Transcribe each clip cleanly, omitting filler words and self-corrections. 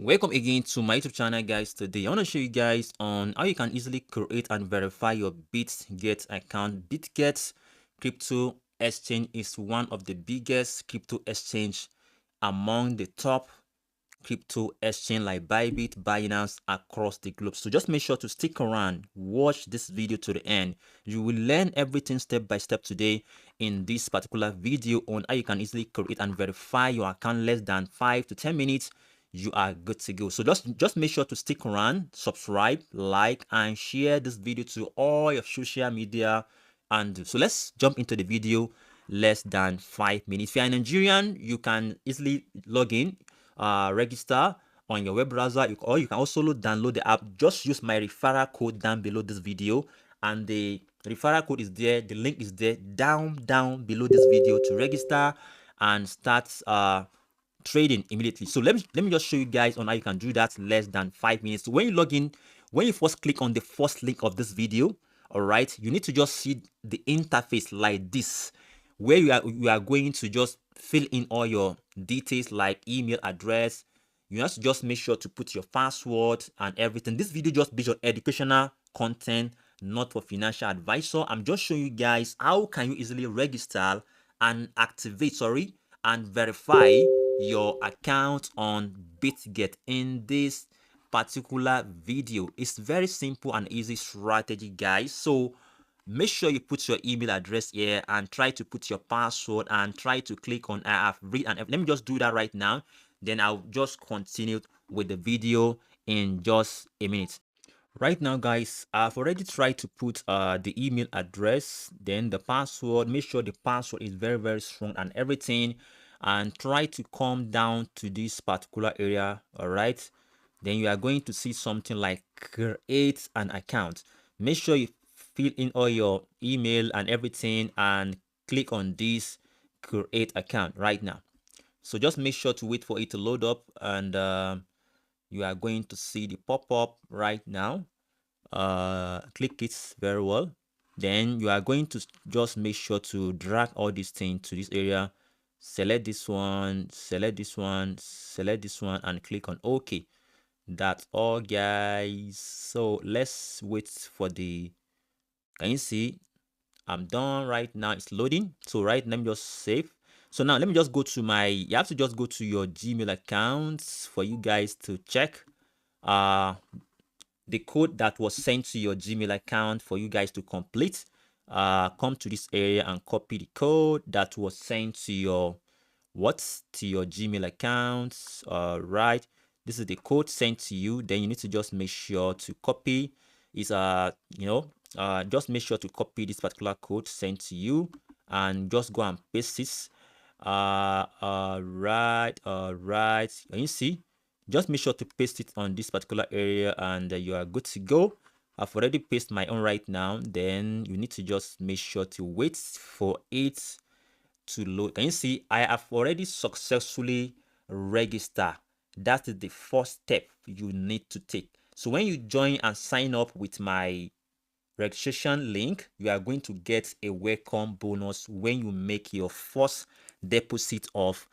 Welcome again to my YouTube channel, guys. Today I want to show you guys on how you can easily create and verify your Bitget account. Bitget crypto exchange is one of the biggest crypto exchange among the top crypto exchange like Bybit, Binance across the globe. So just make sure to stick around, watch this video to the end. You will learn everything step by step today in this particular video on how you can easily create and verify your account less than 5 to 10 minutes. You are good to go. So just make sure to stick around, subscribe, like, and share this video to all your social media. And so let's jump into the video. Less than 5 minutes. If you're a Nigerian, you can easily log in, register on your web browser, or you can also download the app. Just use my referral code down below this video, and the referral code is there, the link is there down below this video to register and start trading immediately. So let me just show you guys on how you can do that less than 5 minutes. So when you log in, when you first click on the first link of this video, all right, you need to just see the interface like this, where you are going to just fill in all your details like email address. You have to just make sure to put your password and everything. This video just based on educational content, not for financial advisor. I'm just showing you guys how can you easily register and activate, and verify your account on Bitget in this particular video. It's very simple and easy strategy, guys. So make sure you put your email address here and try to put your password and try to click on I have read, and let me just do that right now. Then I'll just continue with the video in just a minute. Right now, guys, I've already tried to put the email address, then the password. Make sure the password is very strong and everything, and try to come down to this particular area. All right, then you are going to see something like create an account. Make sure you fill in all your email and everything and click on this create account right now. So just make sure to wait for it to load up, and you are going to see the pop-up right now. Click it very well. Then you are going to just make sure to drag all these things to this area. Select this one, select this one, select this one, and click on OK. That's all, guys. So let's wait for the, can you see I'm done right now? It's loading. So right now, let me just save. So now let me just go to my, you have to just go to your Gmail accounts for you guys to check the code that was sent to your Gmail account for you guys to complete. Come to this area and copy the code that was sent to your to your Gmail accounts. Right, this is the code sent to you. Then you need to just make sure to copy. Is just make sure to copy this particular code sent to you and just go and paste this. Right. Can you see? Just make sure to paste it on this particular area, and you are good to go. I've already pasted my own right now. Then you need to just make sure to wait for it to load. Can you see? I have already successfully registered. That is the first step you need to take. So when you join and sign up with my registration link, you are going to get a welcome bonus when you make your first deposit of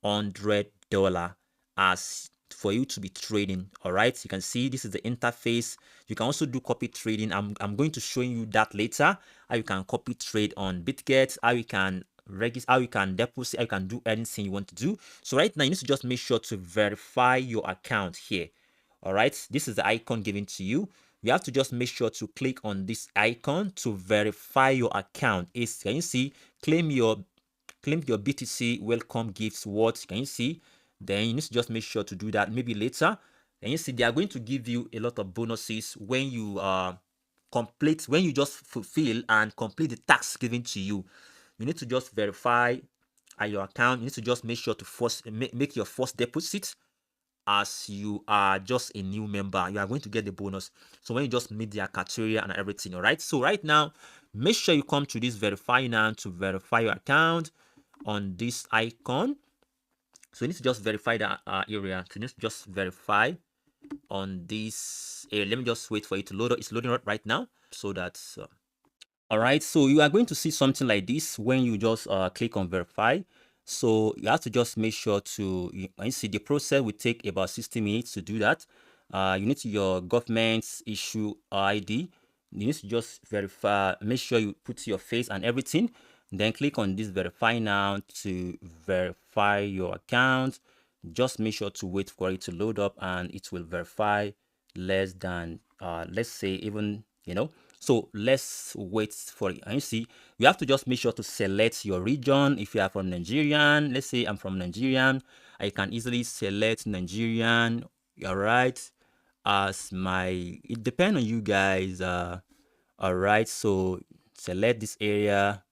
$100 as for you to be trading. All right, you can see this is the interface. You can also do copy trading. I'm going to show you that later, how you can copy trade on Bitget, how you can register, how you can deposit, how you can do anything you want to do. So right now you need to just make sure to verify your account here. All right, this is the icon given to you. You have to just make sure to click on this icon to verify your account. Can you see claim your BTC welcome gifts? What can you see? Then you need to just make sure to do that maybe later. And you see they are going to give you a lot of bonuses when you when you just fulfill and complete the task given to you. You need to just verify your account. You need to just make sure to make your first deposit. As you are just a new member, you are going to get the bonus. So when you just meet the criteria and everything, all right. So right now, make sure you come to this verify now to verify your account on this icon. So you need to just verify the area. So you need to just verify on this area. Let me just wait for it to load. It's loading right now. So that's all right. So you are going to see something like this when you just click on verify. So you have to just make sure to, you see the process will take about 60 minutes to do that. You need your government's issue ID. You need to just verify, make sure you put your face and everything. Then click on this verify now to verify your account. Just make sure to wait for it to load up and it will verify less than let's say even, so let's wait for it. And you see, you have to just make sure to select your region. If you are from Nigerian, let's say I'm from Nigerian, I can easily select Nigerian, all right, as my, it depends on you guys. All right, so select this area,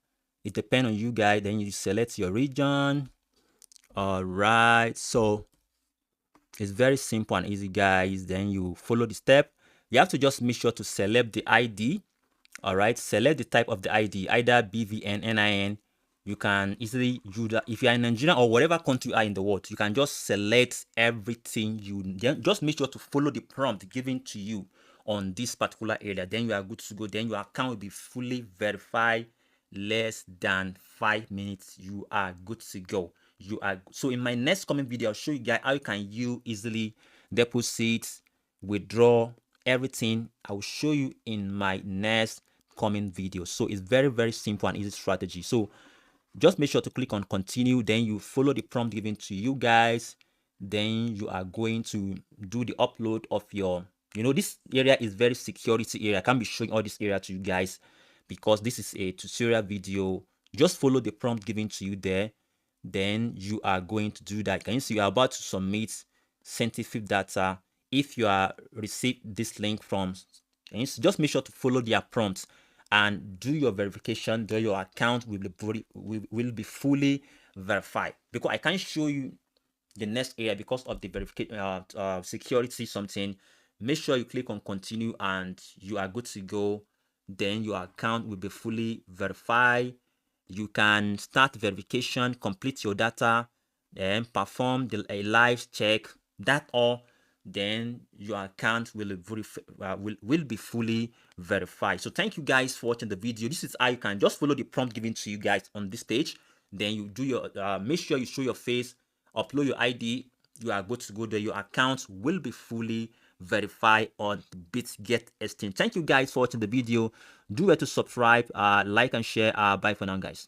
it depends on you guys, then you select your region. All right, so it's very simple and easy, guys. Then you follow the step. You have to just make sure to select the ID. All right, select the type of the ID, either BVN, NIN. You can easily do that. If you are in Nigeria or whatever country you are in the world, you can just select everything. You just make sure to follow the prompt given to you on this particular area. Then you are good to go. Then your account will be fully verified. Less than 5 minutes, you are good to go. You are so in my next coming video, I'll show you guys how you can easily deposit, withdraw, everything. I will show you in my next coming video. So it's very, very simple and easy strategy. So just make sure to click on continue, then you follow the prompt given to you guys. Then you are going to do the upload of your, this area is very security area. I can't be showing all this area to you guys because this is a tutorial video. Just follow the prompt given to you there. Then you are going to do that. Can you see you are about to submit scientific data? If you are received this link from, just make sure to follow their prompts and do your verification. Then your account will be fully verified. Because I can't show you the next area because of the verification security something. Make sure you click on continue and you are good to go. Then your account will be fully verified. You can start verification, complete your data, then perform a live check. That all, then your account will be fully verified. So thank you guys for watching the video. This is how you can just follow the prompt given to you guys on this page. Then you do your make sure you show your face, upload your ID. You are good to go there. Your account will be fully verified on Bitget Exchange. Thank you guys for watching the video. Do well to subscribe, like and share. Bye for now, guys.